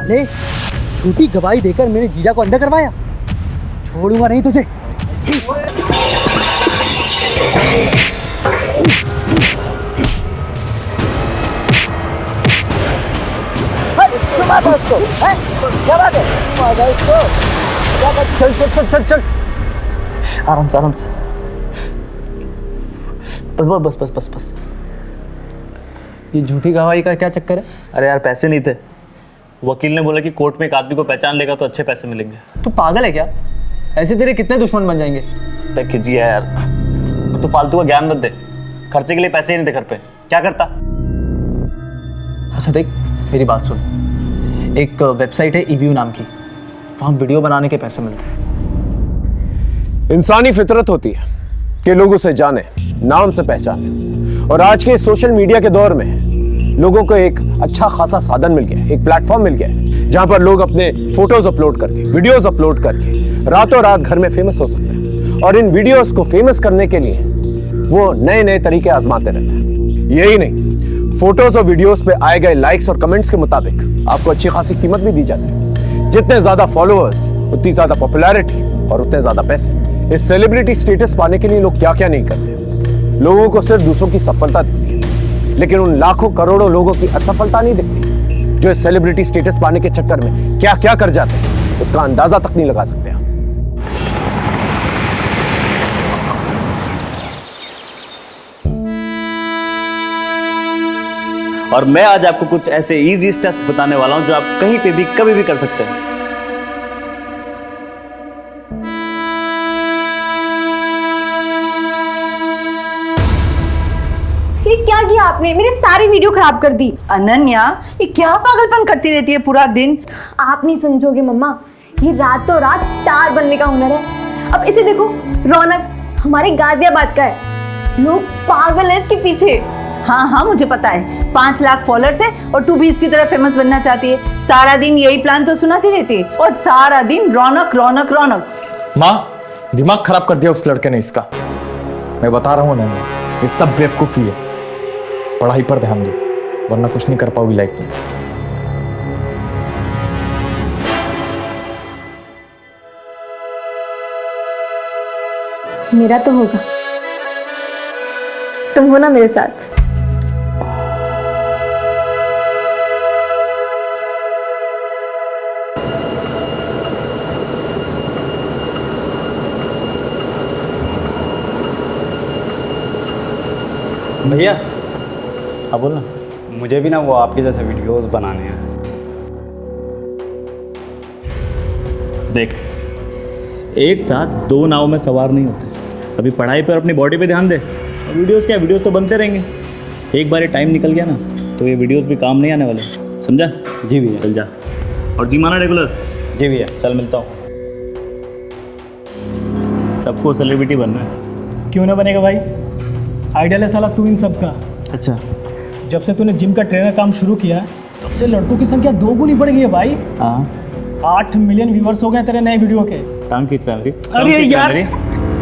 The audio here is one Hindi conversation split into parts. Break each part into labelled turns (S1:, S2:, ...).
S1: साले, झूठी गवाही देकर मेरे जीजा को अंधा करवाया। छोड़ूंगा नहीं तुझे। क्या बात है? चल चल चल चल चल, आराम से आराम से। बस बस बस बस बस।
S2: ये झूठी गवाही का क्या चक्कर है?
S3: अरे यार पैसे नहीं थे। वकील ने बोला कि कोर्ट में एक आदमी को पहचान लेगा तो अच्छे पैसे मिलेंगे।
S2: तू पागल है क्या? ऐसे तेरे कितने दुश्मन बन जाएंगे।
S3: देख खिजिए यार, तू फालतू का ज्ञान मत दे। खर्चे के लिए पैसे ही नहीं थे घर पे, क्या करता?
S2: अच्छा देख, मेरी बात सुन। एक वेबसाइट है ईव्यू नाम की, वहाँ वीडियो बनाने के पैसे मिलते हैं।
S4: इंसानी फितरत होती है कि लोग उसे जाने, नाम से पहचाने। और आज के सोशल मीडिया के दौर में लोगों को एक अच्छा खासा साधन मिल गया, एक प्लेटफॉर्म मिल गया जहां पर लोग अपने फोटोज अपलोड करके, वीडियोस अपलोड करके रातों रात घर में फेमस हो सकते हैं। और इन वीडियोस को फेमस करने के लिए वो नए नए तरीके आजमाते रहते हैं। यही नहीं, फोटोज और वीडियोस पे आए गए लाइक्स और कमेंट्स के मुताबिक आपको अच्छी खासी कीमत भी दी जाती है। जितने ज्यादा फॉलोअर्स उतनी ज्यादा पॉपुलैरिटी और उतने ज्यादा पैसे। इस सेलिब्रिटी स्टेटस पाने के लिए लोग क्या क्या नहीं करते। लोगों को सिर्फ दूसरों की सफलता दिखती है, लेकिन उन लाखों करोड़ों लोगों की असफलता नहीं दिखती जो इस सेलिब्रिटी स्टेटस पाने के चक्कर में क्या क्या कर जाते हैं, उसका अंदाजा तक नहीं लगा सकते हम।
S3: और मैं आज आपको कुछ ऐसे इजी स्टेप्स बताने वाला हूं जो आप कहीं पे भी कभी भी कर सकते हैं।
S5: ये क्या किया आपने? मेरी सारी वीडियो खराब कर दी।
S6: अनन्या, ये क्या पागलपन करती रहती है पूरा दिन?
S5: आप नहीं समझोगे मम्मा, ये रातों रात स्टार बनने का हुनर है। अब इसे देखो, रौनक हमारे गाजियाबाद का है, लोग पागल है इसके पीछे।
S6: हाँ हाँ मुझे पता है, 5 लाख फॉलोअर्स है और तू भी इसकी तरह फेमस बनना चाहती है। सारा दिन यही प्लान तो सुनाती रहती है और सारा दिन रौनक रौनक रौनक।
S7: माँ, दिमाग खराब कर दिया उस लड़के ने इसका। मैं बता रहा हूँ ना, ये सब बेवकूफी है। पढ़ाई पर ध्यान दो, वरना कुछ नहीं कर पाओगी लाइफ में।
S5: मेरा तो होगा, तुम हो ना मेरे साथ।
S8: भैया,
S3: हाँ बोल ना।
S8: मुझे भी ना वो आपके जैसे वीडियोस बनाने हैं।
S3: देख, एक साथ 2 नाव में सवार नहीं होते। अभी पढ़ाई पर, अपनी बॉडी पे ध्यान दे। वीडियोस क्या, वीडियोस तो बनते रहेंगे। एक बार ये टाइम निकल गया ना तो ये वीडियोस भी काम नहीं आने वाले, समझा?
S8: जी भैया।
S3: चल जा, और जी माना रेगुलर।
S8: जी भैया।
S3: चल मिलता हूँ। सबको सेलिब्रिटी बनना है।
S9: क्यों ना बनेगा भाई, आइडियल है साला तू इन सब का।
S3: अच्छा,
S9: जब से तूने जिम का ट्रेनर काम शुरू किया तब से लड़कों की संख्या 2 गुनी बढ़ गई है भाई।
S3: हाँ,
S9: 8 मिलियन व्यूअर्स हो गए तेरे नए वीडियो के।
S3: टांग खींच रहा है मेरी।
S9: अरे यार।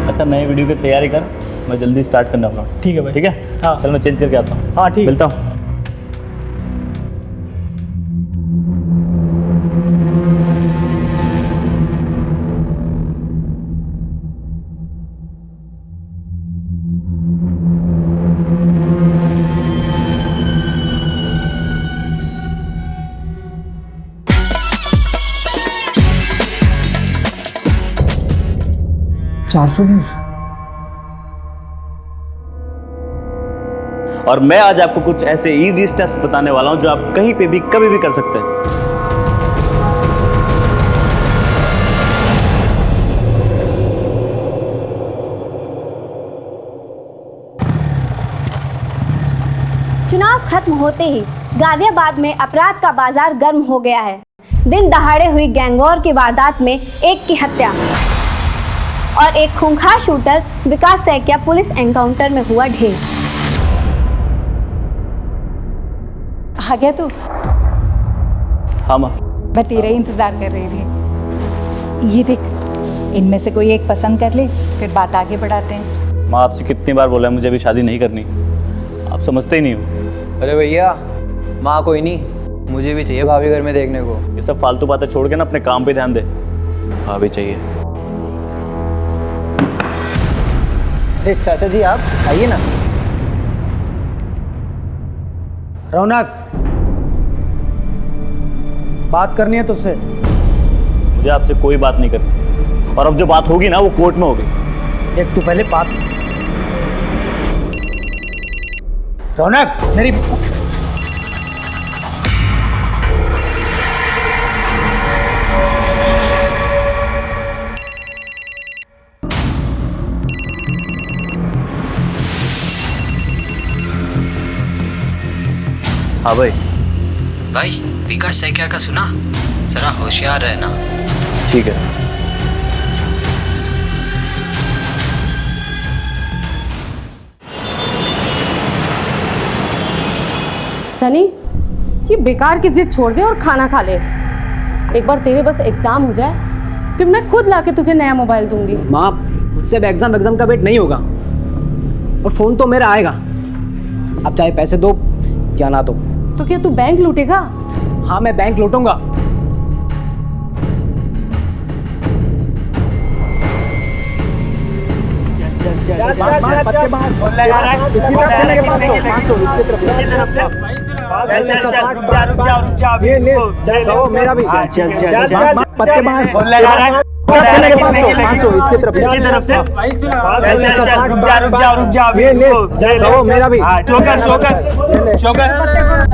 S3: अच्छा, नए वीडियो की तैयारी कर, मैं जल्दी स्टार्ट करना अपना।
S9: ठीक है भाई।
S3: ठीक है,
S9: हाँ।
S3: चल मैं चेंज करके आता हूँ।
S9: हाँ ठीक।
S3: मिलता हूँ। और मैं आज आपको कुछ ऐसे इजी स्टेप्स बताने वाला हूं जो आप कहीं पे भी कभी भी कर सकते हैं।
S5: चुनाव खत्म होते ही गाजियाबाद में अपराध का बाजार गर्म हो गया है। दिन दहाड़े हुई गैंगवॉर की वारदात में एक की हत्या और एक खूंखार शूटर विकास सैकिया पुलिस एनकाउंटर में हुआ ढेर।
S10: आ गया तू?
S3: हाँ माँ।
S10: मैं तेरा ही इंतजार कर रही थी। ये देख, इनमें से कोई एक पसंद कर ले, फिर बात आगे बढ़ाते हैं।
S3: माँ, आपसे कितनी बार बोला है मुझे अभी शादी नहीं करनी, आप समझते ही नहीं हो।
S11: अरे भैया, माँ कोई नहीं,
S2: मुझे भी चाहिए भाभी घर में देखने को।
S3: ये सब फालतू बातें छोड़ के ना अपने काम पे ध्यान दे। भाभी चाहिए।
S1: अरे चाचा जी आप आइए ना। रौनक, बात करनी है तुझसे।
S3: मुझे आपसे कोई बात नहीं करनी, और अब जो बात होगी ना वो कोर्ट में होगी।
S1: एक तू पहले बात। रौनक मेरी
S3: हाँ भाई।
S11: भाई विकास सैकिया का सुना, जरा होशियार रहना।
S3: ठीक है।
S12: सनी, ये बेकार की जिद छोड़ दे और खाना खा ले। एक बार तेरे बस एग्जाम हो जाए, फिर मैं खुद लाके तुझे नया मोबाइल दूंगी।
S11: माँ, मुझसे अब एग्जाम का वेट नहीं होगा, और फोन तो मेरा आएगा। अब चाहे पैसे दो या ना दो।
S12: तो क्या तू बैंक लूटेगा?
S11: हाँ, मैं बैंक लूटूंगा।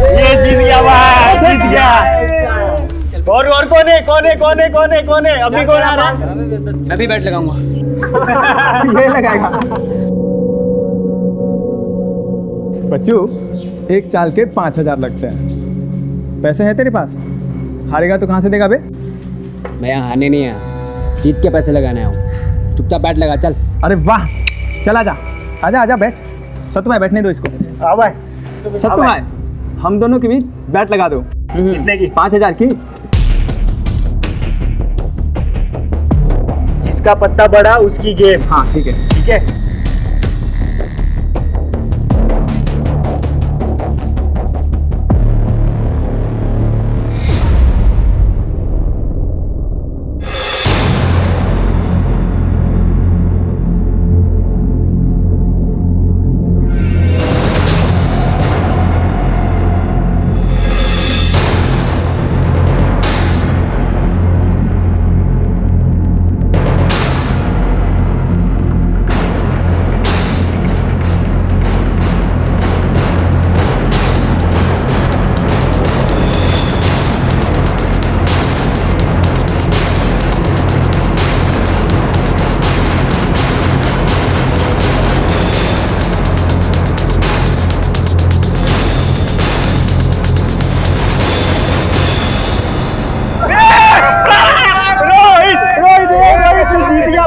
S3: ये जीत गया भाई, जीत गया। और कौन है अभी कौन आ रहा है?
S11: मैं भी बैट लगाऊंगा।
S7: ये लगाएगा। बच्चू, एक चाल के 5,000 लगते हैं। पैसे हैं तेरे पास? हारेगा तो कहाँ से देगा बे?
S11: मैं यहाँ हारने नहीं आया, जीत के पैसे लगाने आया हूँ। चुपचाप बैट लगा, चल।
S7: अरे वाह, चल आजा आजा बैठ। सत्तू भाई बैठने दो इसको। सत्तू भाई, हम दोनों के बीच बैट लगा दो।
S3: कितने की?
S7: 5,000 की।
S3: जिसका पत्ता बड़ा उसकी गेम।
S7: हाँ ठीक है।
S3: ठीक है।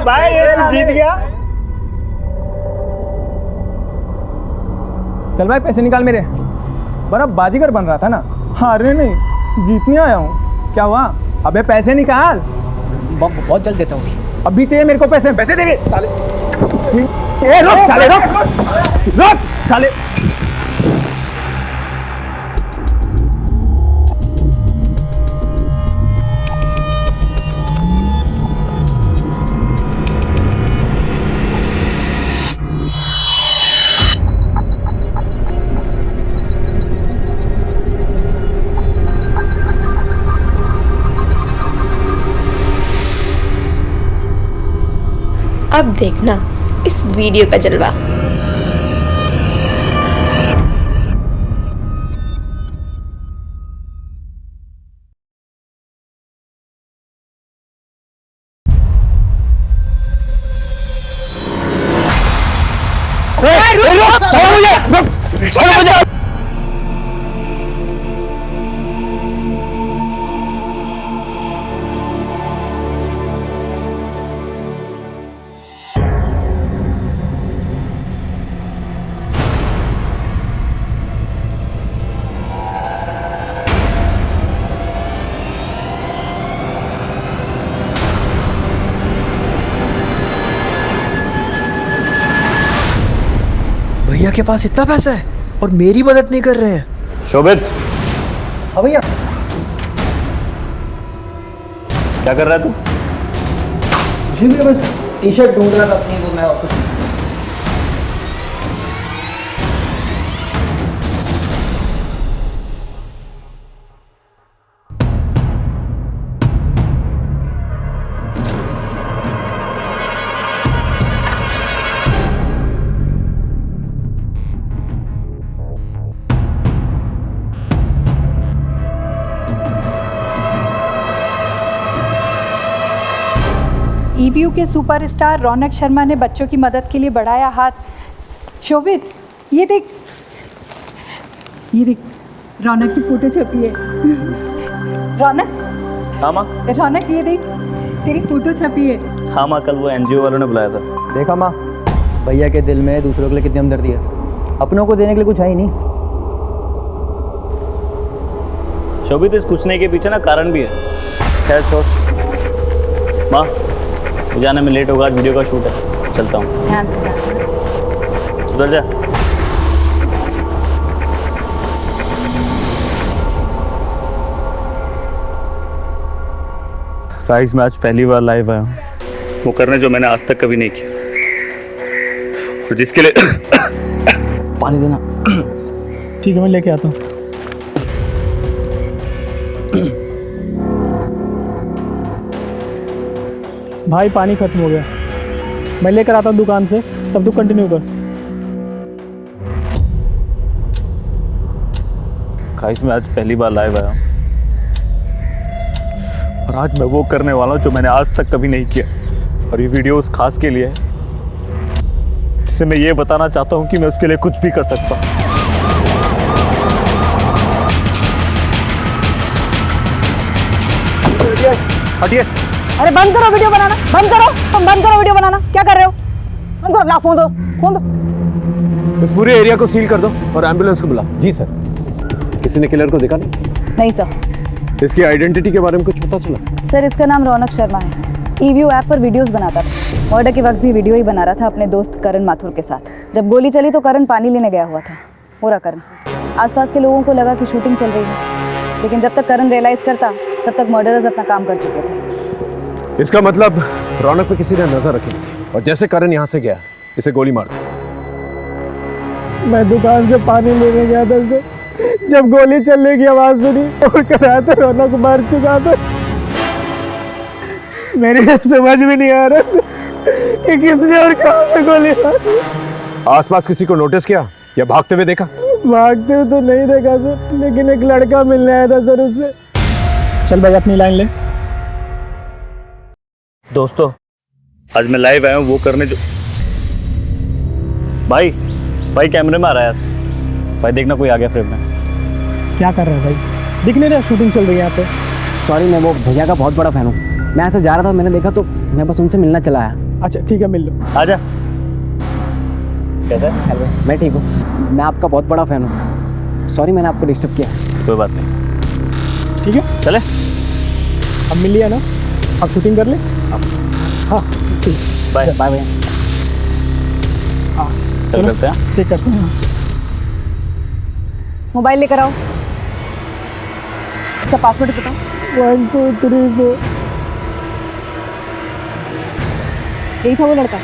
S3: भाई ये जीत गया।
S7: चल भाई पैसे निकाल मेरे। बड़ा बाजीगर बन रहा था ना, हारने नहीं जीतने आया हूँ। क्या हुआ? अबे पैसे निकाल।
S11: बहुत जल्द देता हूँ।
S7: अभी चाहिए मेरे को पैसे। पैसे देंगे साले। रुक साले, रुक साले।
S12: अब देखना इस वीडियो का जलवा।
S11: भैया के पास इतना पैसा है और मेरी मदद नहीं कर रहे हैं।
S3: शोभित,
S1: हाँ भैया।
S3: क्या कर रहा है तू?
S11: कुछ भी, बस टी शर्ट ढूंढ रहा था अपनी, तो मैं वापस
S10: ईवीयू के सुपरस्टार रौनक शर्मा ने बच्चों की मदद के लिए बढ़ाया हाथ। शोभित, ये देख रौनक की फोटो छपी है। रौनक,
S3: हाँ माँ।
S10: रौनक ये देख, तेरी फोटो छपी है।
S3: हाँ माँ, कल वो एनजीओ वालों ने बुलाया था।
S11: देखा माँ, भैया के दिल में दूसरों के लिए कितनी हमदर्दी है, अपनों को देने के लिए कुछ है ही नहीं।
S3: शोभित, इस कुछ नहीं के पीछे ना कारण भी है। खैर छोड़ माँ, जाने में लेट होगा, आज वीडियो का शूट है, चलता हूँ।
S10: ध्यान से जाना।
S3: सुधर जा। गाइस, मैं आज पहली बार लाइव आया हूँ, वो करने जो मैंने आज तक कभी नहीं किया, और जिसके लिए
S2: पानी देना।
S9: ठीक है, मैं लेके आता हूँ। भाई पानी खत्म हो गया, मैं लेकर आता हूँ दुकान से, तब तू कंटिन्यू कर।
S3: गाइस, मैं आज पहली बार लाइव आया हूँ, और आज मैं वो करने वाला हूँ जो मैंने आज तक कभी नहीं किया, और ये वीडियो उस खास के लिए है जिसे मैं ये बताना चाहता हूँ कि मैं उसके लिए कुछ भी कर सकता हूँ। हटिए।
S6: अरे बंद करो वीडियो बनाना, बंद करो, तुम बंद करो वीडियो बनाना। क्या कर रहे हो? बंद करो ना, फोन दो, फोन दो।
S4: इस पूरे एरिया को सील कर दो और एम्बुलेंस को बुला। जी सर। किसी ने किलर को देखा नहीं?
S5: नहीं सर।
S4: इसकी आइडेंटिटी के बारे में कुछ पता चला?
S5: सर, इसका नाम रौनक शर्मा है। ईवीयू ऐप पर वीडियोस बनाता था। मर्डर के वक्त भी वीडियो ही बना रहा था अपने दोस्त करण माथुर के साथ। जब गोली चली तो करण पानी लेने गया हुआ था। पूरा करण। आसपास के लोगों को लगा कि शूटिंग चल रही है, लेकिन जब तक करण रियलाइज करता तब तक मर्डरर्स अपना काम कर चुके थे।
S4: इसका मतलब रौनक पे किसी ने नजर रखी थी, और जैसे करण यहाँ से गया इसे गोली मार दी।
S9: मैं दुकान से पानी लेने गया था सर, जब गोली चलने की आवाज सुनी और करा तो रौनक मार चुका था। मेरे समझ में नहीं आ रहा कि किसने और कहाँ से गोली मारी।
S4: आसपास किसी को नोटिस किया या भागते हुए देखा?
S9: भागते हुए तो नहीं देखा सर, लेकिन एक लड़का मिलने आया था सर उससे। चल भाई अपनी लाइन ले।
S3: दोस्तों, आज मैं लाइव आया हूँ वो करने जो भाई कैमरे में आ रहा है यार। भाई देखना, कोई आ गया फ्रेम में।
S9: क्या कर रहा है भाई? दिख नहीं रहा शूटिंग चल रही है यहाँ पे।
S11: सॉरी, मैं वो भैया का बहुत बड़ा फैन हूँ। मैं ऐसे जा रहा था, मैंने देखा तो मैं बस उनसे मिलना चला आया।
S9: अच्छा ठीक है, मिल लो।
S3: आजा। कैसा है?
S11: हेलो, मैं ठीक हूँ। मैं आपका बहुत बड़ा फैन हूँ। सॉरी मैंने आपको डिस्टर्ब किया।
S3: कोई बात नहीं,
S9: ठीक है
S3: चले।
S9: अब मिल लिया ना, अब शूटिंग कर ले। हाँ ठीक,
S3: बाय
S11: बाय भैया।
S9: हाँ
S3: चल करते हैं।
S9: ठीक करते हैं।
S5: मोबाइल लेकर आओ। इसका पासवर्ड बताओ।
S9: 1 2 3 4।
S5: यही था वो लड़का?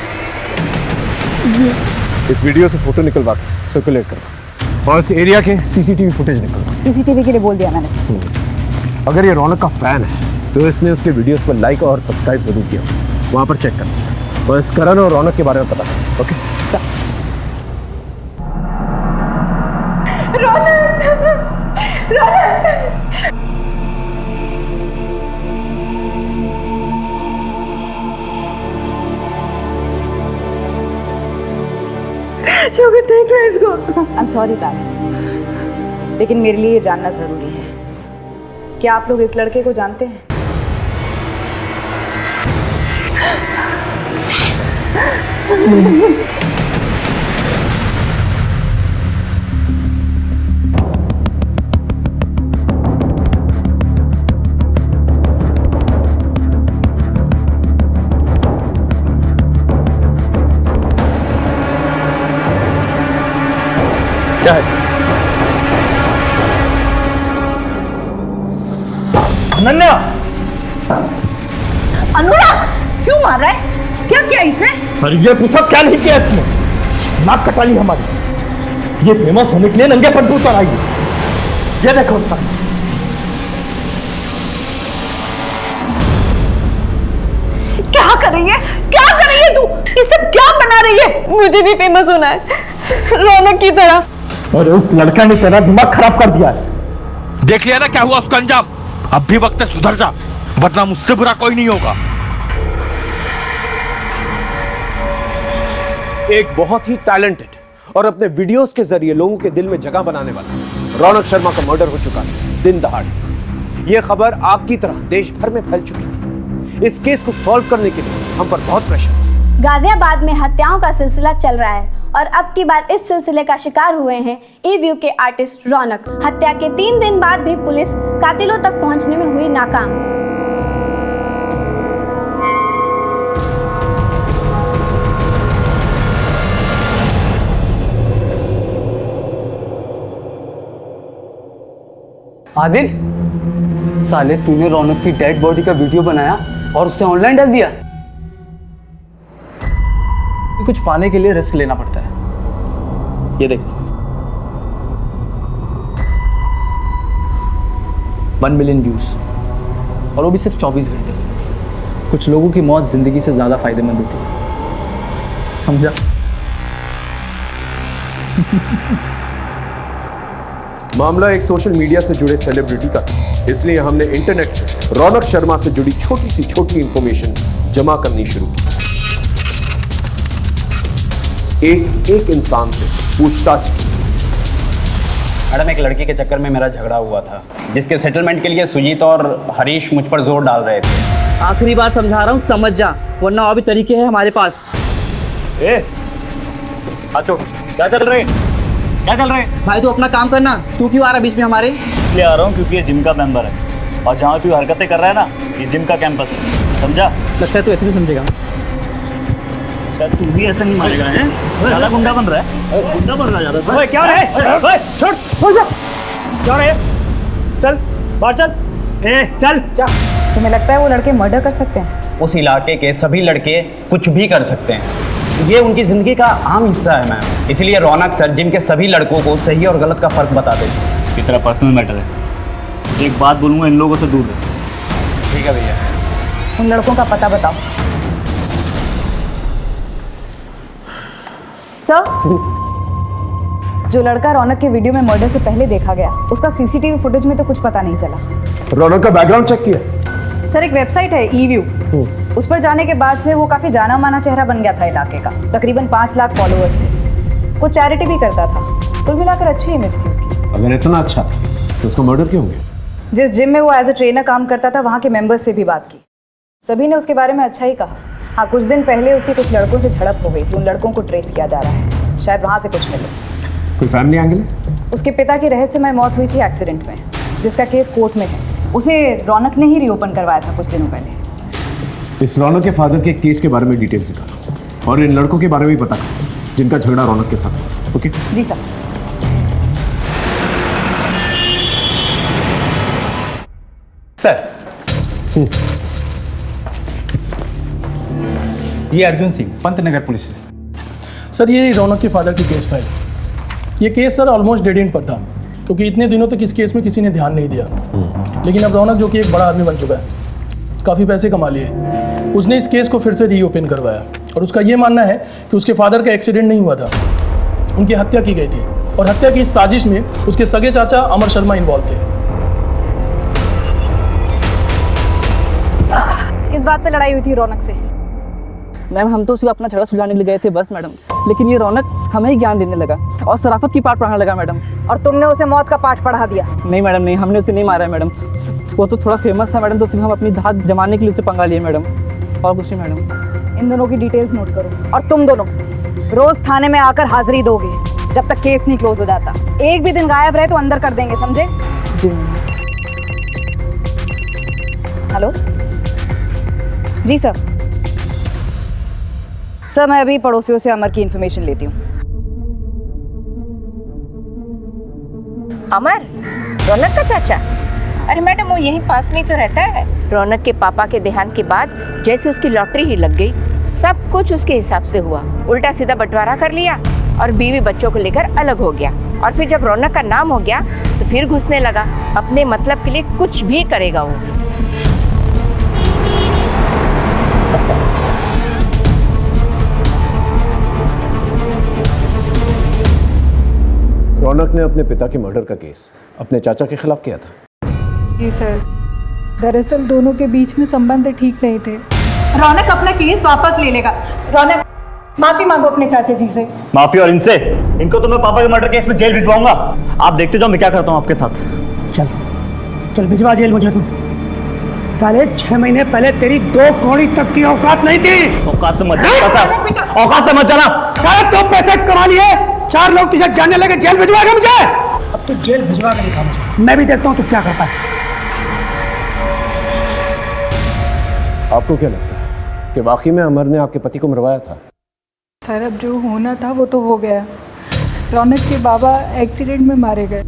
S4: इस वीडियो से फोटो निकलवा के सर्कुलेट करो, और इस एरिया के सीसीटीवी फुटेज निकलवा।
S5: सीसीटीवी के लिए बोल दिया मैंने।
S4: अगर ये रौनक का फैन है तो इसने उसके वीडियोस को लाइक और सब्सक्राइब जरूर किया, वहाँ पर चेक करना, और इस करण और रौनक के बारे में पता करो। ओके?
S6: शोभित, देख लो इसको।
S5: आई एम सॉरी मैम, लेकिन मेरे लिए ये जानना जरूरी है। क्या आप लोग इस लड़के को जानते हैं?
S4: क्या है?
S3: अनन्या,
S6: अनुराग क्यों मार रहा है? क्या किया इसने?
S7: अरे ये पूछो क्या नहीं किया इसने? नाक कटा ली हमारी। ये फेमस होने के लिए नंगे पट्टू पर आई है। ये देखो उसका।
S6: क्या कर रही है? क्या कर रही है तू? ये सब क्या बना रही है?
S12: मुझे भी फेमस होना है रौनक की तरह।
S7: और उस लड़का ने तेरा दिमाग खराब कर दिया है। देख लिया ना क्या हुआ उसका अंजाम। अब भी वक्त है सुधर जा, वरना मुझसे बुरा कोई नहीं होगा।
S4: एक बहुत ही टैलेंटेड और अपने वीडियोस के जरिए लोगों के दिल में जगह बनाने वाला रौनक शर्मा का मर्डर हो चुका है दिन दहाड़े। यह खबर आग की तरह देश भर में फैल चुकी थी। इस केस को सॉल्व करने के लिए हम पर बहुत प्रेशर है।
S5: गाजियाबाद में हत्याओं का सिलसिला चल रहा है और अब की बार इस सिलसिले का शिकार हुए हैं ई-व्यू के आर्टिस्ट रौनक। हत्या के 3 दिन बाद भी पुलिस कातिलों तक पहुंचने में हुई नाकाम।
S11: आदिल, साले तूने रौनक की डेड बॉडी का वीडियो बनाया और उसे ऑनलाइन डाल दिया।
S2: कुछ पाने के लिए रिस्क लेना पड़ता है। ये देख 1 मिलियन व्यूज और वो भी सिर्फ 24 घंटे। कुछ लोगों की मौत जिंदगी से ज्यादा फायदेमंद होती है, समझा?
S4: मामला एक सोशल मीडिया से जुड़े सेलिब्रिटी का था, इसलिए हमने इंटरनेट से रौनक शर्मा से जुड़ी छोटी सी छोटी इंफॉर्मेशन जमा करनी शुरू की। एक इंसान से पूछताछ की।
S8: मैडम, एक लड़की के चक्कर में मेरा झगड़ा हुआ था, जिसके सेटलमेंट के लिए सुजीत और हरीश मुझ पर जोर डाल रहे थे।
S11: आखिरी बार समझा रहा हूँ, समझ जा, वरना और भी तरीके हैं हमारे पास।
S3: आचो, क्या चल रहे
S11: भाई तू अपना काम करना, तू क्यों आ रहा बीच में हमारे?
S3: इसलिए आ रहा हूँ क्योंकि ये जिम का मेंबर है और जहाँ तू हरकतें कर रहा है ना, ये जिम का कैंपस है, समझा?
S11: लगता है तू ऐसे नहीं समझेगा।
S3: तू भी ऐसा नहीं मानेगा है? ज्यादा गुंडा बन रहा है, गुंडा बन रहा है ज्यादा।
S9: ओए क्या है? ओए छोड़ जा। क्या है? चल बाहर चल। चल जा।
S10: तुम्हें लगता है वो लड़के मर्डर कर सकते हैं?
S8: उस इलाके के सभी लड़के कुछ भी कर सकते हैं, ये उनकी जिंदगी का आम हिस्सा है मैम। इसलिए रौनक सर जिम के सभी लड़कों को सही और गलत का फर्क बता देते।
S3: ये तेरा पर्सनल मैटर है। एक बात बोलूंगा, इन लोगों से दूर रह।
S8: ठीक है भैया।
S10: उन लड़कों का पता बताओ। सर, जो लड़का रौनक के वीडियो में मर्डर से पहले देखा गया, उसका सीसीटीवी फुटेज में तो कुछ पता नहीं चला।
S4: रौनक का बैकग्राउंड चेक किया?
S10: सर, एक वेबसाइट है ई-व्यू, उस पर जाने के बाद से वो काफी जाना माना चेहरा बन गया था इलाके का। तकरीबन 5 लाख फॉलोअर्स थे। वो चैरिटी भी करता था। कुल मिलाकर अच्छी इमेज थी उसकी।
S4: अगर इतना अच्छा तो उसका मर्डर क्यों हो गया?
S10: जिस जिम में वो एज ए ट्रेनर काम करता था, वहाँ के मेंबर्स से भी बात की, सभी ने उसके बारे में अच्छा ही कहा। हाँ, कुछ दिन पहले उसकी कुछ लड़कों से झड़प हो गई थी। उन लड़कों को ट्रेस किया जा रहा है, शायद वहाँ से कुछ मिले।
S4: कोई फैमिली एंगल है?
S10: उसके पिता की रहस्यमय मौत हुई थी एक्सीडेंट में, जिसका केस कोर्ट में है। उसे रौनक ने ही रीओपन करवाया था कुछ दिनों पहले।
S4: इस रौनक के फादर के केस के बारे में डिटेल्स निकालो और इन लड़कों के बारे में भी पता करो जिनका झगड़ा रौनक के साथ हुआ। ओके?
S10: जी सर।
S8: सर, ये Arjun Singh, Pantnagar police station.
S9: Sir, ये रौनक के फादर की केस फाइल। ये case sir almost dead and पर था, क्योंकि इतने दिनों तक इस केस में किसी ने ध्यान नहीं दिया। लेकिन अब रौनक, जो कि एक बड़ा आदमी बन चुका है, काफ़ी पैसे कमा लिए, उसने इस केस को फिर से रीओपन करवाया। और उसका ये मानना है कि उसके फादर का एक्सीडेंट नहीं हुआ था, उनकी हत्या की गई थी। और हत्या की इस साजिश में उसके सगे चाचा अमर शर्मा इन्वॉल्व थे।
S10: किस बात पे लड़ाई हुई थी रौनक से?
S11: मैम, हम तो उसको अपना झगड़ा सुलझाने ले गए थे बस मैडम, लेकिन ये रौनक हमें ही ज्ञान देने लगा और शराफत की पाठ पढ़ाने लगा मैडम।
S10: और तुमने उसे मौत का पाठ पढ़ा दिया?
S11: नहीं मैडम, नहीं, हमने उसे नहीं मारा है मैडम। वो तो थोड़ा फेमस था मैडम, तो उसमें हम अपनी धाक जमाने के लिए उसे पंगा लिए मैडम, और कुछ नहीं मैडम।
S10: इन दोनों की डिटेल्स नोट करो और तुम दोनों रोज थाने में आकर हाजिरी दोगे जब तक केस नहीं क्लोज हो जाता। एक भी दिन गायब रहे तो अंदर कर देंगे, समझे?
S11: जी।
S10: हेलो जी सर। सर, मैं अभी पड़ोसियों से अमर की इन्फॉर्मेशन लेती हूँ।
S6: अमर, रौनक का चाचा?
S13: अरे मैडम वो यहीं पास में ही तो रहता है। रौनक के पापा के देहांत के बाद जैसे उसकी लॉटरी ही लग गई, सब कुछ उसके हिसाब से हुआ। उल्टा सीधा बंटवारा कर लिया और बीवी बच्चों को लेकर अलग हो गया। और फिर जब रौनक का नाम हो गया तो फिर घुसने लगा। अपने मतलब के लिए कुछ भी करेगा वो।
S4: रौनक ने अपने पिता के मर्डर का केस अपने चाचा के खिलाफ किया था।
S10: जी सर, दरअसल दोनों के बीच में संबंध ठीक नहीं थे।
S6: रौनक अपना केस वापस ले लेगा। रौनक माफी मांगो अपने चाचा जी से।
S3: माफी? और इनसे? इनको तो मैं पापा के मर्डर केस में जेल भिजवाऊंगा। आप देखते जाओ मैं क्या करता हूँ आपके साथ।
S11: चल चल भिजवा जेल मुझे तू। साले 6 महीने पहले तेरी 2 कौड़ी तक की औकात नहीं थी।
S3: औकात से मत जाना, औकात से मत जाना।
S11: तो पैसे कमा लिए, 4 लोग तुझे जानने लगे, जेल भिजवाएगा मुझे। अब तू जेल भिजवा के दिखा मुझे, मैं भी देखता हूँ तू क्या करता है।
S4: आपको क्या लगता है कि वाकई में अमर ने आपके पति को मरवाया था?
S10: सर अब जो होना था वो तो हो गया। रौनक के बाबा एक्सीडेंट में मारे गए।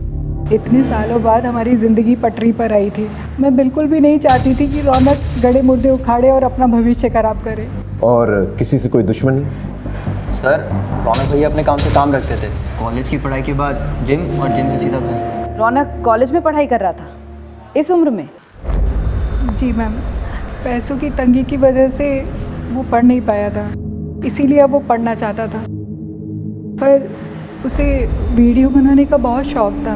S10: इतने सालों बाद हमारी ज़िंदगी पटरी पर आई थी। मैं बिल्कुल भी नहीं चाहती थी कि रौनक गड़े मुर्दे उखाड़े और अपना भविष्य खराब करे।
S4: और किसी से कोई दुश्मनी?
S2: सर रौनक भैया अपने काम से काम रखते थे। कॉलेज की पढ़ाई के बाद जिम और जिम से सीधा घर।
S10: रौनक कॉलेज में पढ़ाई कर रहा था इस उम्र में? जी मैम, पैसों की तंगी की वजह से वो पढ़ नहीं पाया था, इसीलिए अब वो पढ़ना चाहता था। पर उसे वीडियो बनाने का बहुत शौक था।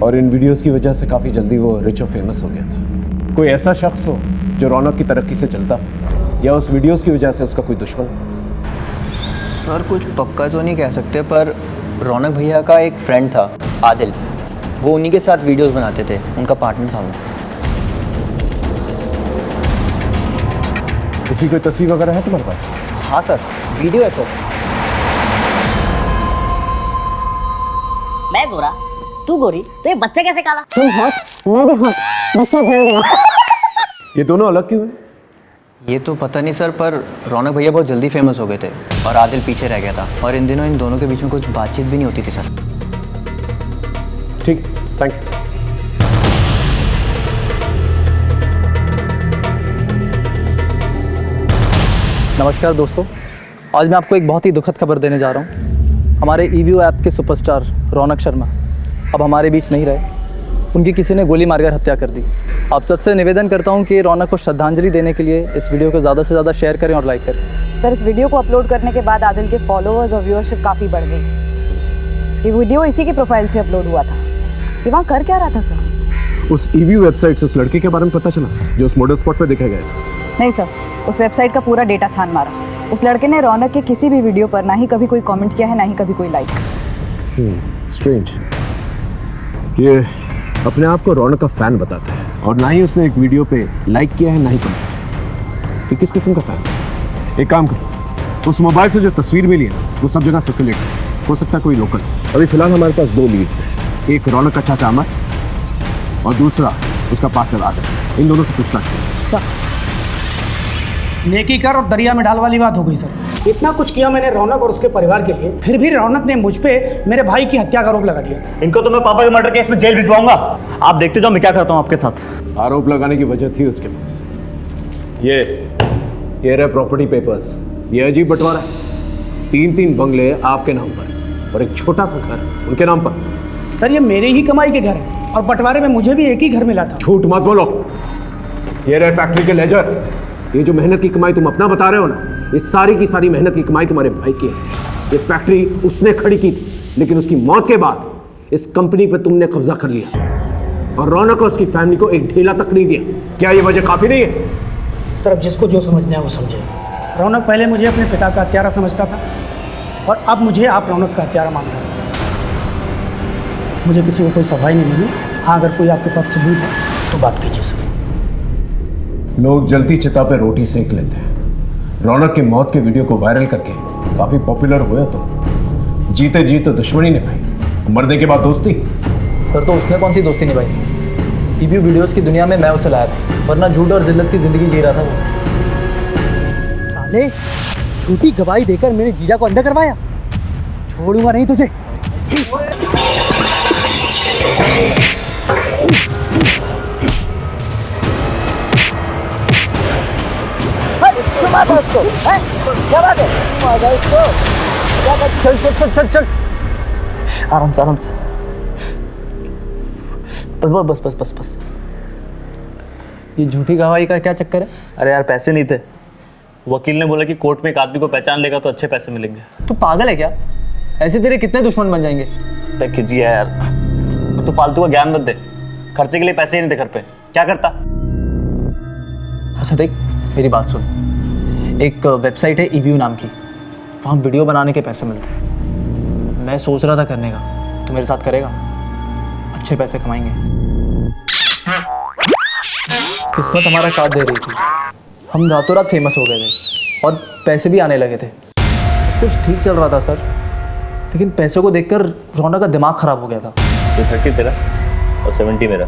S4: और इन वीडियोस की वजह से काफ़ी जल्दी वो रिच और फेमस हो गया था। कोई ऐसा शख्स हो जो रौनक की तरक्की से चलता, या उस वीडियोस की वजह से उसका कोई दुश्मन?
S2: सर कुछ पक्का तो नहीं कह सकते, पर रौनक भैया का एक फ्रेंड था आदिल, वो उन्हीं के साथ वीडियोस बनाते थे, उनका पार्टनर था वो।
S4: उसकी कोई तस्वीर वगैरह है तुम्हारे पास?
S2: हाँ सर, वीडियो है सर।
S14: मैं गोरा, तू गोरी, तो ये बच्चा कैसे काला?
S12: तुम हॉट, मैं भी हॉट, बच्चा झड़ गया।
S4: ये दोनों अलग क्यों हैं?
S2: ये तो पता नहीं सर, पर रौनक भैया बहुत जल्दी फेमस हो गए थे और आदिल पीछे रह गया था। और इन दिनों इन दोनों के बीच में कुछ बातचीत भी नहीं होती थी सर।
S4: ठीक, थैंक यू।
S2: नमस्कार दोस्तों, आज मैं आपको एक बहुत ही दुखद खबर देने जा रहा हूँ। हमारे ईवीओ ऐप के सुपरस्टार रौनक शर्मा अब हमारे बीच नहीं रहे। उनकी किसी ने गोली मारकर हत्या कर दी। आप सबसे निवेदन करता हूँ कि रौनक को श्रद्धांजलि देने के लिए इस वीडियो को ज़्यादा से ज़्यादा शेयर करें और लाइक करें।
S10: सर इस वीडियो को अपलोड करने के बाद आदिल के फॉलोअर्स और व्यूअरशिप काफ़ी बढ़ गई। ये वीडियो इसी की प्रोफाइल से अपलोड हुआ था। ये वहाँ कर क्या रहा था सर?
S4: उस ईवीओ वेबसाइट से उस लड़के के बारे में पता चला जो उस मॉडल स्पॉट पर देखा गया था?
S10: नहीं सर, उस वेबसाइट का पूरा डेटा छान मारा। उस लड़के ने रौनक के किसी भी वीडियो पर ना ही कभी कोई कमेंट किया है, ना ही कभी कोई लाइक।
S4: स्ट्रेंज। ये अपने आप को रौनक का फैन बताता है और ना ही उसने एक वीडियो पे लाइक किया है, ना ही कमेंट। ये किस किस्म का फैन? एक काम करो, उस मोबाइल से जो तस्वीर मिली है वो सब जगह सर्कुलेट हो सकता है कोई लोकल। अभी फिलहाल हमारे पास 2 लीड्स हैं, एक रौनक का चाचा अमर और दूसरा उसका पार्टनर आदिल। इन दोनों से पूछना।
S11: नेकी कर और दरिया में डाल वाली बात हो गई सर। इतना कुछ किया मैंने रौनक और उसके परिवार के लिए, फिर भी रौनक ने मुझ पे मेरे भाई की हत्या का आरोप लगा दिया।
S3: इनको तो मैं पापा के मर्डर केस में जेल भिजवाऊंगा। आप देखते जाओ मैं क्या करता हूँ आपके साथ।
S4: आरोप लगाने की वजह थी उसके पास। ये रहे प्रॉपर्टी पेपर्स। ये अजीब बंटवारा है। 3-3 बंगले आपके नाम पर और एक छोटा सा घर उनके नाम पर।
S11: सर ये मेरे ही कमाई के घर है और बंटवारे में मुझे भी एक ही घर मिला था।
S4: झूठ मत बोलो। ये रहे फैक्ट्री के लेजर। ये जो मेहनत की कमाई तुम अपना बता रहे हो ना, ये सारी की सारी मेहनत की कमाई तुम्हारे भाई की है। ये फैक्ट्री उसने खड़ी की थी, लेकिन उसकी मौत के बाद इस कंपनी पर तुमने कब्जा कर लिया और रौनक और उसकी फैमिली को एक ढेला तक नहीं दिया। क्या ये वजह काफी नहीं है?
S11: सर अब जिसको जो समझना है वो समझे। रौनक पहले मुझे अपने पिता का हत्यारा समझता था और अब मुझे आप रौनक का हत्यारा मान रहे हैं। मुझे किसी को कोई सफाई नहीं मिली। हाँ अगर कोई आपके पास सबूत है तो बात कीजिए सर।
S4: लोग जलती चिता पे रोटी सेक लेते हैं। रौनक की मौत के वीडियो को वायरल करके काफी पॉपुलर हुए तो जीते जी तो दुश्मनी निभाई, मरने के बाद दोस्ती।
S2: सर तो उसने कौन सी दोस्ती निभाई? ईवीओ वीडियोस की दुनिया में मैं उसे लाया था, वरना झूठ और जिल्लत की जिंदगी जी रहा था वो।
S1: साले झूठी गवाही देकर मेरे जीजा को अंधा करवाया। छोड़ूंगा नहीं तुझे। बात है उसको? हैं? क्या बात है? मार दे उसको। क्या बात? चल चल चल चल चल।
S2: आराम से आराम से। बस बस बस बस बस। ये झूठी गवाही का क्या चक्कर है?
S3: अरे यार पैसे नहीं थे, वकील ने बोला कि कोर्ट में एक आदमी को पहचान लेगा तो अच्छे पैसे मिलेंगे।
S2: तू पागल है क्या? ऐसे तेरे कितने दुश्मन बन जाएंगे?
S3: देख खिजिए यार, तू फालतू का ज्ञान मत दे, खर्चे के लिए पैसे ही नहीं थे घर पे, क्या करता?
S2: अच्छा देख मेरी बात सुन, एक वेबसाइट है ईव्यू नाम की, वहाँ वीडियो बनाने के पैसे मिलते हैं। मैं सोच रहा था करने का, तू मेरे साथ करेगा? अच्छे पैसे कमाएंगे। किस्मत हमारा साथ दे रही थी, हम रातों रात फेमस हो गए थे और पैसे भी आने लगे थे। सब कुछ ठीक चल रहा था सर, लेकिन पैसों को देखकर रौनक का दिमाग खराब हो गया था।
S3: तो 30 तेरा और 70 मेरा।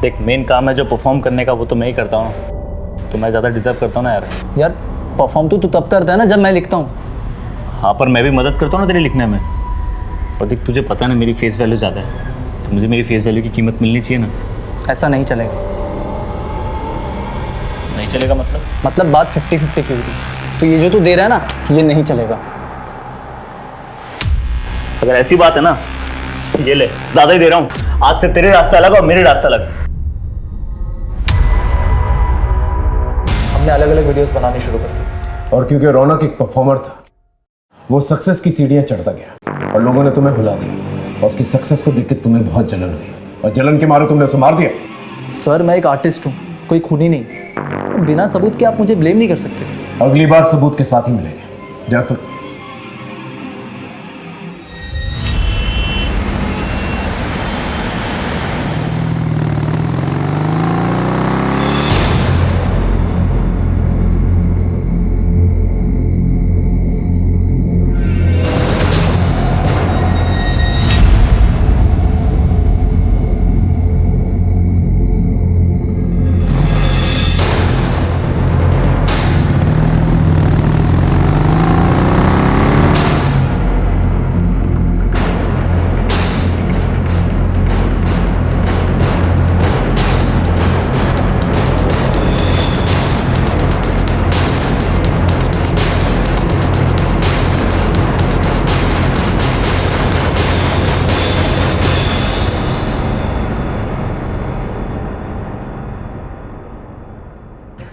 S3: देख मेन काम है जो परफॉर्म करने का, वो तो मैं ही करता हूँ, तो मैं ज़्यादा डिजर्व करता हूँ ना यार।
S2: यार परफॉर्म तो तू तब करता है ना जब मैं लिखता हूँ।
S3: हाँ पर मैं भी मदद करता हूँ ना तेरे लिखने में। और देख तुझे पता है ना मेरी फेस वैल्यू ज़्यादा है, तो मुझे मेरी फेस वैल्यू की कीमत मिलनी चाहिए ना।
S2: ऐसा नहीं चलेगा।
S3: नहीं चलेगा
S2: मतलब बात 50-50 की हुई, तो ये जो तू दे रहा है ना ये नहीं चलेगा।
S3: अगर ऐसी बात है ना, ये ले ज़्यादा ही दे रहा हूँ, आज से तेरे रास्ता अलग और मेरे रास्ता अलग।
S2: हमने अलग अलग वीडियोस बनानी शुरू कर दी।
S4: और क्योंकि रौनक एक परफॉर्मर था, वो सक्सेस की सीढ़ियां चढ़ता गया और लोगों ने तुम्हें भुला दिया, और उसकी सक्सेस को देख के तुम्हें बहुत जलन हुई और जलन के मारे तुमने उसे मार दिया।
S2: सर मैं एक आर्टिस्ट हूँ, कोई खूनी नहीं। बिना सबूत के आप मुझे ब्लेम नहीं कर सकते।
S4: अगली बार सबूत के साथ ही मिलेंगे, जा सकते।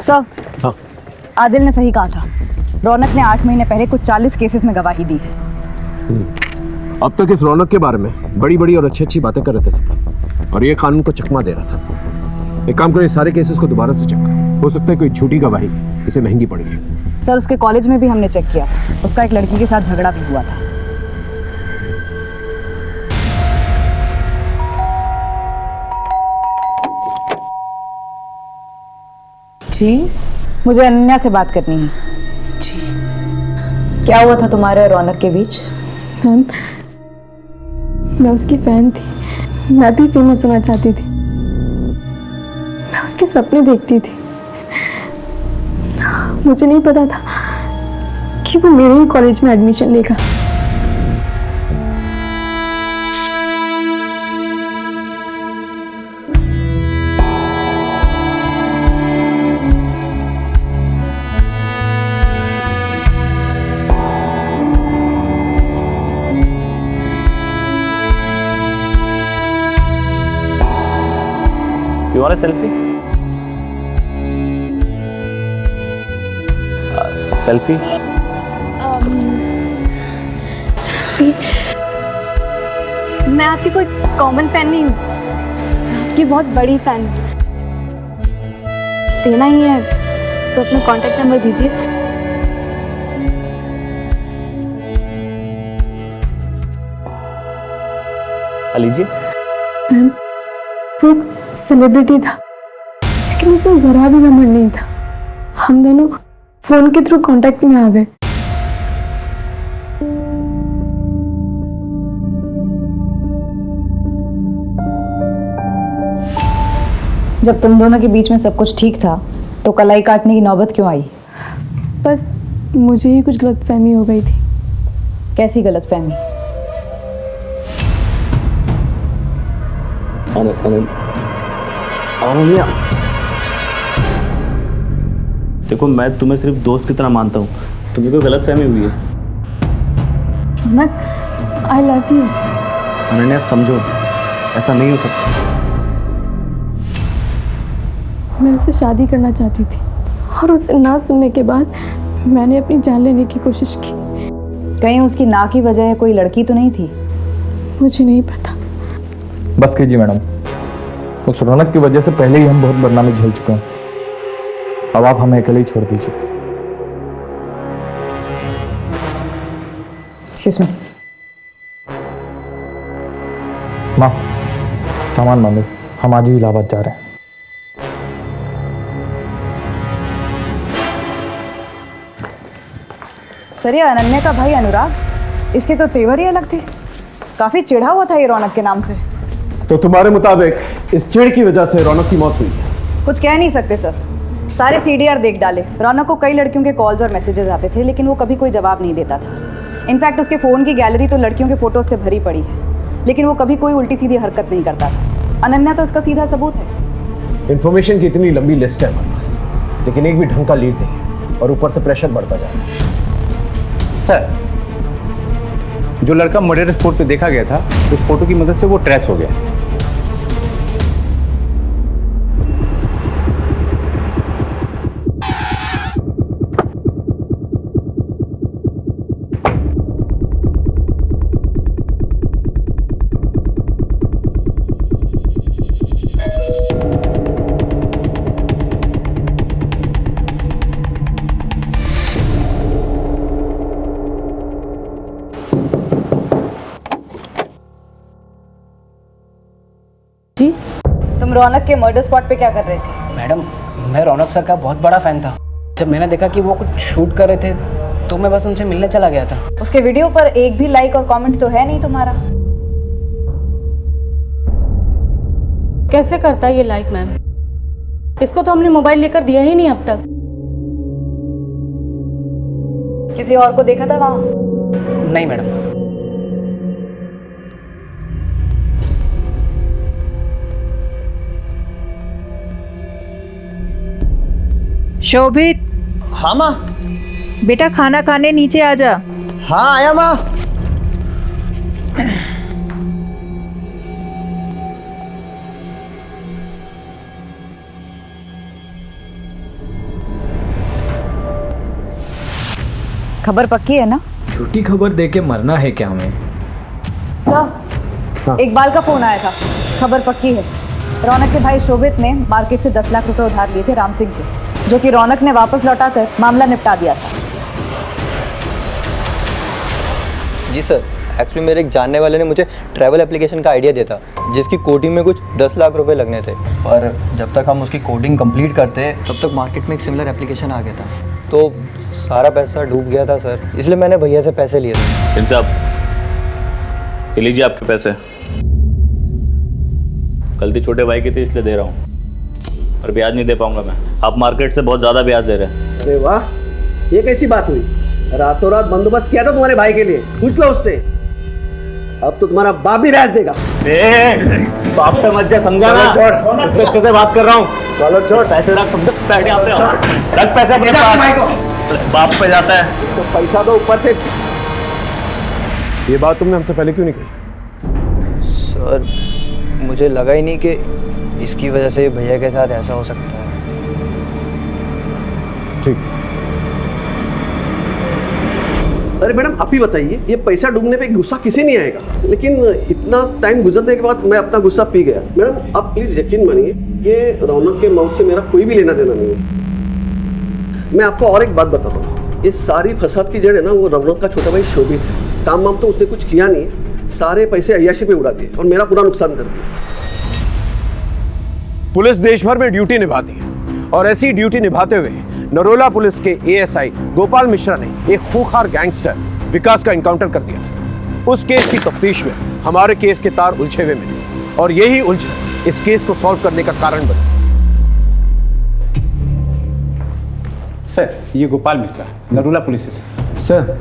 S6: सर, हाँ। आदिल ने सही कहा था, रौनक ने 8 महीने पहले कुछ 40 केसेस में गवाही दी है।
S4: अब तक इस रौनक के बारे में बड़ी बड़ी और अच्छी अच्छी बातें कर रहे थे सब, और ये कानून को चकमा दे रहा था। एक काम करें, सारे केसेस को दोबारा से चेक करो, हो सकता है कोई झूठी गवाही इसे महंगी पड़ेगी।
S6: सर उसके कॉलेज में भी हमने चेक किया, उसका एक लड़की के साथ झगड़ा भी हुआ था। जी, मुझे अनन्या से बात करनी है। जी, क्या हुआ था तुम्हारे और रौनक के बीच?
S15: मैम, मैं उसकी फैन थी, मैं भी फेमस होना चाहती थी, मैं उसके सपने देखती थी। मुझे नहीं पता था कि वो मेरे ही कॉलेज में एडमिशन लेगा।
S3: You want a selfie? Selfie?
S15: Selfie? मैं आपकी कोई कॉमन फैन नहीं हूँ, मैं आपकी बहुत बड़ी फैन हूँ। देना ही है तो अपना कॉन्टैक्ट नंबर दीजिए।
S3: लीजिए।
S15: मैम, वो सेलिब्रिटी था, लेकिन उसमें जरा भी घमंड नहीं था। हम दोनों फोन के थ्रू कांटेक्ट में आ गए।
S6: जब तुम दोनों के बीच में सब कुछ ठीक था तो कलाई काटने की नौबत क्यों आई?
S15: बस मुझे ही कुछ गलतफहमी हो गई थी।
S6: कैसी गलतफहमी?
S3: देखो मैं तुम्हें सिर्फ दोस्त की तरह मानता हूँ, तुम्हें कोई गलत फहमी हुई है।
S15: I love you.
S3: अनन्या समझो, ऐसा नहीं हो सकता।
S15: मैं उससे शादी करना चाहती थी और उससे ना सुनने के बाद मैंने अपनी जान लेने की कोशिश की।
S6: कहीं उसकी ना की वजह कोई लड़की तो नहीं थी?
S15: मुझे नहीं पता।
S7: बस कीजिए मैडम, उस रौनक की वजह से पहले ही हम बहुत बदनामी झेल चुके हैं। अब आप हमें अकेले ही छोड़ दीजिए। माँ, सामान बांधो, हम आज ही इलाहाबाद जा रहे हैं।
S6: सर, ये अनन्या का भाई अनुराग, इसके तो तेवर ही अलग थे। काफी चिढ़ा हुआ था ये रौनक के नाम से।
S4: तो तुम्हारे मुताबिक इस चिढ़ की वजह से रौनक की मौत हुई?
S6: कुछ कह नहीं सकते सर, सारे सीडीआर देख डाले। रौनक को कई लड़कियों के कॉल्स और मैसेजेस आते थे, लेकिन वो कभी कोई जवाब नहीं देता था। इनफैक्ट उसके फ़ोन की गैलरी तो लड़कियों के फोटोज से भरी पड़ी है, लेकिन वो कभी कोई उल्टी सीधी हरकत नहीं करता था। अनन्या तो उसका सीधा सबूत है।
S4: इंफॉर्मेशन की इतनी लंबी लिस्ट है हमारे पास, लेकिन एक भी ढंग का लीड नहीं, और ऊपर से प्रेशर बढ़ता जा रहा है।
S8: सर, जो लड़का मर्डर स्पॉट पे देखा गया था, उस फोटो की मदद से वो ट्रेस हो गया।
S6: तुम रौनक के मर्डर स्पॉट पे क्या कर रहे थे?
S16: मैडम, मैं रौनक सर का बहुत बड़ा फ़ैन था। जब मैंने देखा कि वो कुछ शूट कर रहे थे तो मैं बस उनसे मिलने चला गया था।
S6: उसके वीडियो पर एक भी लाइक और कमेंट तो है नहीं तुम्हारा।
S12: कैसे करता है ये लाइक मैम? इसको तो हमने मोबाइल लेकर दिया ही नहीं अब तक।
S6: किसी और को देखा था वहां?
S16: नहीं मैडम।
S6: शोभित।
S1: हाँ माँ।
S6: बेटा खाना खाने नीचे आ जा।
S1: हाँ आया माँ।
S6: खबर पक्की है ना?
S17: झूठी खबर देके मरना है क्या हमें?
S6: सर, इकबाल का फोन आया था, खबर पक्की है। रौनक के भाई शोभित ने मार्केट से 10 लाख रुपए उधार लिए थे राम सिंह से, जो कि रौनक ने वापस लौटाकर मामला निपटा दिया था।
S18: जी सर, एक्चुअली मेरे एक जानने वाले ने मुझे ट्रैवल एप्लीकेशन का आइडिया दिया था, जिसकी कोडिंग में कुछ 10 लाख रुपए लगने थे, और जब तक हम उसकी कोडिंग कंप्लीट करते तब तक मार्केट में एक सिमिलर एप्लीकेशन आ गया था, तो सारा पैसा डूब गया था सर। इसलिए मैंने भैया से पैसे लिए थे।
S3: सिंह साहब, ये लीजिए आपके पैसे। गलती छोटे भाई की थी इसलिए दे रहा हूँ, और ब्याज नहीं दे पाऊंगा मैं। आप मार्केट से बहुत ज़्यादा ब्याज दे रहे हैं।
S1: अरे वाह, ये कैसी बात हुई? रातों रात बंदोबस्त किया था तुम्हारे भाई के लिए, पूछ लो उससे। अब तो तुम्हारा बाप भी ब्याज देगा।
S3: बाप पे मत जा, समझा ना?
S1: छोड़,
S3: उससे अच्छे से बात कर रहा हूँ।
S1: चलो छोड़,
S3: पैसे रख, समझ बैठे यहाँ पे। रख पैसे अपने पास। बाप पे जाता है
S1: तो पैसा दो ऊपर से।
S4: ये बात तुमने हमसे पहले क्यों नहीं कही?
S18: सर, मुझे लगा ही नहीं कि इसकी वजह से भैया के साथ ऐसा हो सकता है।
S4: ठीक।
S1: अरे मैडम, आप ही बताइए, ये पैसा डूबने पे गुस्सा किसी नहीं आएगा, लेकिन इतना टाइम गुजरने के बाद मैं अपना गुस्सा पी गया। मैडम आप प्लीज यकीन मानिए, ये रौनक के मौत से मेरा कोई भी लेना देना नहीं है। मैं आपको और एक बात बताता हूँ, ये सारी फसाद की जड़ है ना, वो रौनक का छोटा भाई शोभित है। काम वाम तो उसने कुछ किया नहीं है, सारे पैसे अय्याशी पे उड़ा दिए और मेरा पूरा नुकसान कर दिया।
S4: पुलिस देश भर में ड्यूटी निभाती है, और ऐसी ड्यूटी निभाते हुए नरोला पुलिस के एएसआई गोपाल मिश्रा ने एक खूंखार गैंगस्टर विकास का एनकाउंटर कर दिया था। उस केस की तफ्तीश में हमारे केस के तार उलझे हुए मिले, और यही उलझन इस केस को सॉल्व करने का कारण बनी।
S8: सर, ये गोपाल मिश्रा, नरोला पुलिस।
S19: सर,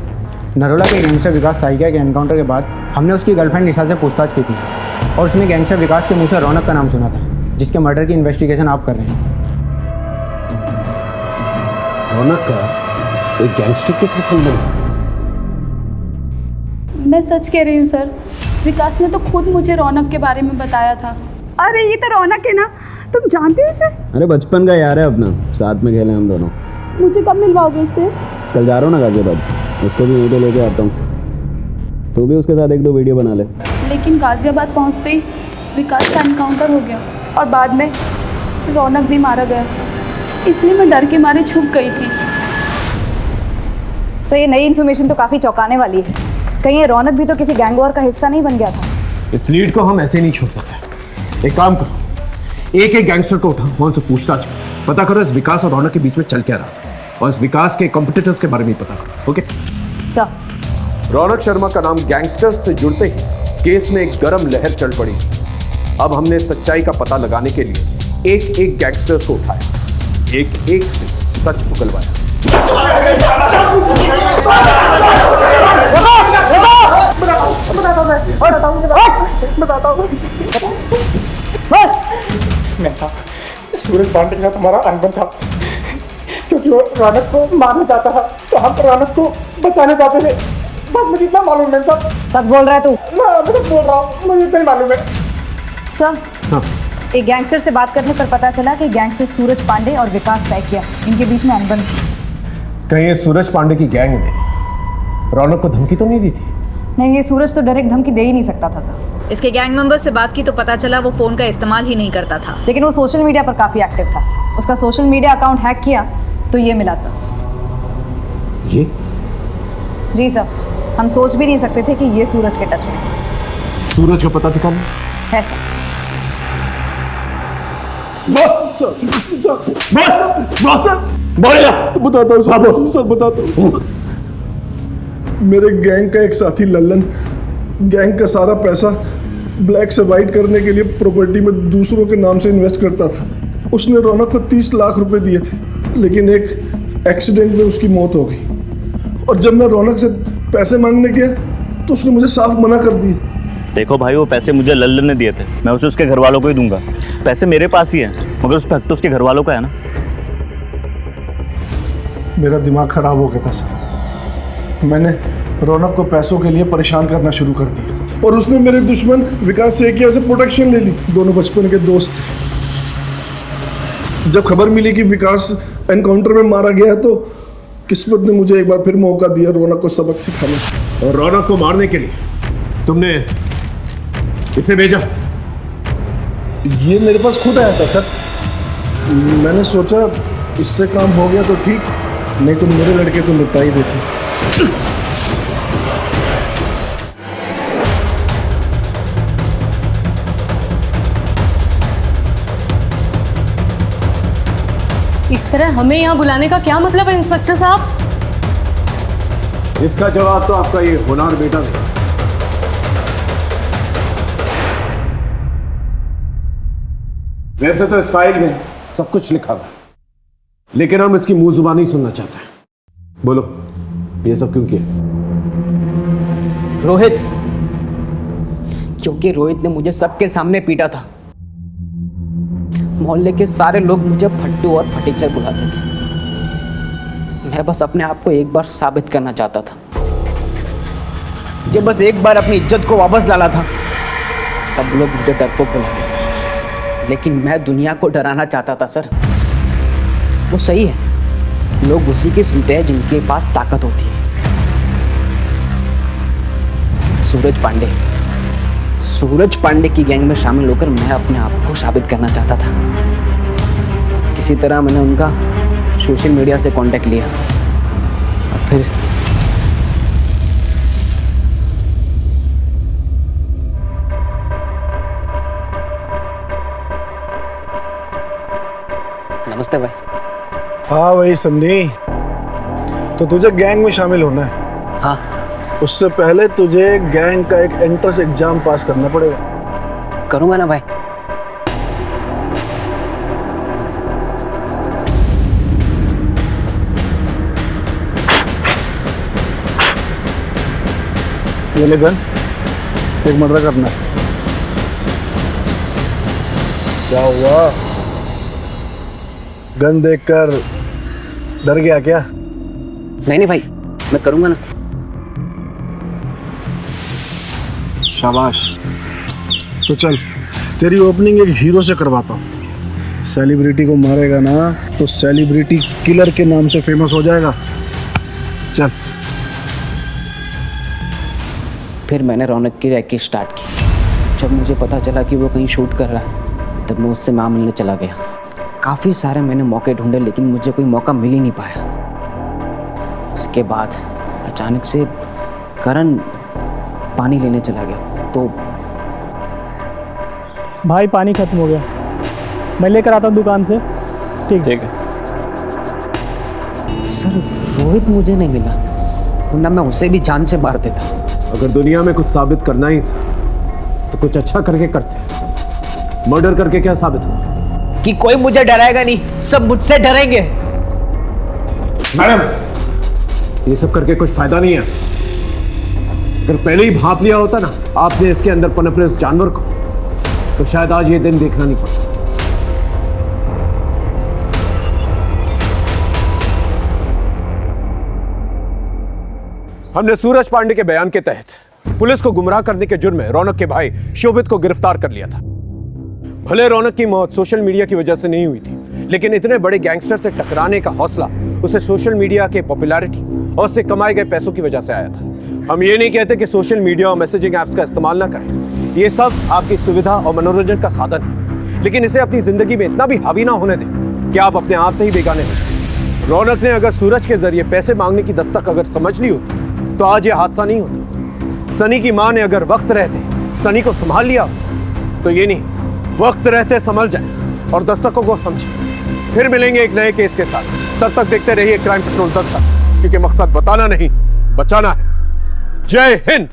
S19: नरोला के गैंगस्टर विकास साइकिया के एनकाउंटर के बाद हमने उसकी गर्लफ्रेंड निशा से पूछताछ की थी, और उसने गैंगस्टर विकास के मुंह से रौनक का नाम सुना था, जिसके मर्डर की इन्वेस्टिगेशन आप कर रहे हैं।
S4: रौनक का एक गैंगस्टर के साथ संबंध है?
S15: मैं सच कह रही हूँ सर, विकास ने तो खुद मुझे रौनक के बारे में बताया था।
S10: अरे ये तो रौनक है ना, तुम जानते हो इसे?
S18: अरे बचपन का यार है अपना, साथ में खेले हम दोनों।
S15: मुझे कब मिलवाओगे इससे?
S18: कल जा रहा हूँ ना गाजियाबाद, उसको भी वहीं पे लेके आता हूँ। तू भी उसके साथ 1-2 वीडियो बना ले।
S15: लेकिन गाजियाबाद पहुँचते ही विकास का एनकाउंटर हो गया और बाद में रौनक भी मारा गया, इसलिए मैं डर के मारे छुप गई थी।
S6: सर ये नई इन्फॉर्मेशन तो काफ़ी चौंकाने वाली है। कहीं ये रौनक भी तो किसी गैंग वॉर का हिस्सा नहीं बन गया था?
S4: इस लीड को हम ऐसे नहीं छोड़ सकते। एक काम करो, एक गैंगस्टर को उठाओ, वहां से पूछताछ करो, पता करो इस विकास और रौनक के बीच में चल क्या रहा था, और इस विकास के कॉम्पिटिटर्स के बारे में पता करो। Okay
S6: sir.
S4: रौनक शर्मा का नाम गैंगस्टर्स से जुड़ते ही केस में एक गर्म लहर चल पड़ी। अब हमने सच्चाई का पता लगाने के लिए एक गैंगस्टर्स को उठाया, एक से सच उगलवाया।
S11: सूरज पांडे के साथ हमारा अनबन था, क्योंकि वो रौनक को मारना चाहता था, तो हम रौनक को बचाना चाहते थे। बस मुझे इतना मालूम है सर।
S6: सच बोल रहा है तू?
S11: मैं सच बोल रहा हूँ, मुझे इतना ही मालूम है
S6: सर। एक गैंगस्टर से बात करने पर पता चला कि गैंगस्टर सूरज पांडे और विकास सैकिया, इनके बीच में अनबन थी।
S4: कहीं ये सूरज पांडे की गैंग ने रौनक को धमकी तो नहीं दी थी?
S6: नहीं, ये सूरज तो डायरेक्ट धमकी दे ही नहीं सकता था सर। इसके गैंग मेंबर से बात की तो पता चला वो फ़ोन का इस्तेमाल ही नहीं करता था, लेकिन वो सोशल मीडिया पर काफ़ी एक्टिव था। उसका सोशल मीडिया अकाउंट हैक किया तो ये मिला सर।
S4: ये?
S6: जी सर, हम सोच भी नहीं सकते थे कि ये सूरज के टच में।
S4: सूरज का पता दिखाना
S6: है सर।
S9: बताता हूँ सर, बताता हूँ। मेरे गैंग का एक साथी लल्लन गैंग का सारा पैसा ब्लैक से वाइट करने के लिए प्रॉपर्टी में दूसरों के नाम से इन्वेस्ट करता था। उसने रौनक को 30 लाख रुपए दिए थे, लेकिन एक एक्सीडेंट में उसकी मौत हो गई। और जब मैं रौनक से पैसे मांगने गया तो उसने मुझे साफ मना कर दिया।
S3: देखो भाई, वो पैसे मुझे लल्लन ने दिए थे, मैं उसे उसके घर वालों को ही दूंगा। पैसे मेरे पास ही हैं, मगर उस पर हक तो उसके घर वालों का है ना।
S9: मेरा दिमाग खराब हो गया था सर। मैंने रौनक को पैसों के लिए परेशान करना शुरू कर दिया, और उसने मेरे दुश्मन विकास सैकिया से प्रोटेक्शन ले ली। दोनों बचपन के दोस्त थे। जब खबर मिली कि विकास एनकाउंटर में मारा गया तो किस्मत ने मुझे एक बार फिर मौका दिया रौनक को सबक सिखाने।
S4: और रौनक को मारने के लिए तुमने इसे भेजा?
S9: ये मेरे पास खुद आया था सर। मैंने सोचा इससे काम हो गया तो ठीक, नहीं तो मेरे लड़के तो निपटा ही देते।
S12: इस तरह हमें यहाँ बुलाने का क्या मतलब है इंस्पेक्टर साहब?
S4: इसका जवाब तो आपका ये होनहार बेटा देगा। वैसे तो इस फाइल में सब कुछ लिखा हुआ है, लेकिन हम इसकी मुंह जुबानी सुनना चाहते हैं। बोलो, ये सब क्यों किया?
S16: रोहित, क्योंकि रोहित ने मुझे सबके सामने पीटा था। मोहल्ले के सारे लोग मुझे फट्टू और फटीचर बुलाते थे। मैं बस अपने आप को एक बार साबित करना चाहता था। जब बस एक बार अपनी इज्जत को वापस लाना था, सब लोग मुझे डरपोक बुलाते थे। लेकिन मैं दुनिया को डराना चाहता था सर। वो सही है, लोग उसी की सुनते हैं जिनके पास ताकत होती है। सूरज पांडे की गैंग में शामिल होकर मैं अपने आप को साबित करना चाहता था। किसी तरह मैंने उनका सोशल मीडिया से कांटेक्ट लिया और फिर नमस्ते भाई।
S9: हाँ भाई सन्नी, तो तुझे गैंग में शामिल होना है।
S16: हाँ।
S9: उससे पहले तुझे गैंग का एक एंट्रेंस एग्जाम पास करना पड़ेगा।
S16: करूंगा ना भाई।
S9: ये ले गन, एक मर्डर करना है। क्या हुआ? गन देखकर
S4: डर गया क्या?
S16: नहीं भाई, मैं करूंगा ना।
S20: शाबाश। तो चल, तेरी ओपनिंग एक हीरो से करवाता हूँ। सेलिब्रिटी को मारेगा ना तो सेलिब्रिटी किलर के नाम से फेमस हो जाएगा। चल।
S16: फिर मैंने रौनक की रैकी स्टार्ट की। जब मुझे पता चला कि वो कहीं शूट कर रहा है तब मैं उससे मां मिलने चला गया। काफ़ी सारे मैंने मौके ढूंढे लेकिन मुझे कोई मौका मिल ही नहीं पाया। उसके बाद अचानक से करण पानी लेने चला गया तो
S9: भाई पानी खत्म हो गया, मैं लेकर आता हूँ दुकान से। ठीक है।
S16: सर रोहित मुझे नहीं मिला, वरना मैं उसे भी जान से मार देता।
S4: अगर दुनिया में कुछ साबित करना ही था तो कुछ अच्छा करके करते। मर्डर करके क्या साबित हुआ?
S16: कि कोई मुझे डराएगा नहीं, सब मुझसे डरेंगे।
S4: मैडम, ये सब करके कुछ फायदा नहीं है। अगर पहले ही भांप लिया होता ना आपने इसके अंदर पनप रहे उस जानवर को, तो शायद आज ये दिन देखना नहीं पड़ता। हमने सूरज पांडे के बयान के तहत पुलिस को गुमराह करने के जुर्म में रौनक के भाई शोभित को गिरफ्तार कर लिया था। भले रौनक की मौत सोशल मीडिया की वजह से नहीं हुई थी, लेकिन इतने बड़े गैंगस्टर से टकराने का हौसला उसे सोशल मीडिया के पॉपुलैरिटी और उससे कमाए गए पैसों की वजह से आया था। हम ये नहीं कहते कि सोशल मीडिया और मैसेजिंग ऐप्स का इस्तेमाल ना करें, ये सब आपकी सुविधा और मनोरंजन का साधन है, लेकिन इसे अपनी जिंदगी में इतना भी हावी ना होने दें कि आप अपने आप से ही बेगाने हो जाए। रौनक ने अगर सूरज के जरिए पैसे मांगने की दस्तक अगर समझ ली होती तो आज ये हादसा नहीं होता। सनी की मां ने अगर वक्त रहते सनी को संभाल लिया तो ये नहीं, वक्त रहते संभल जाए और दस्तकों को समझे। फिर मिलेंगे एक नए केस के साथ। तब तक देखते रहिए क्राइम पेट्रोल दस्तक, क्योंकि मकसद बताना नहीं बचाना है। जय हिंद।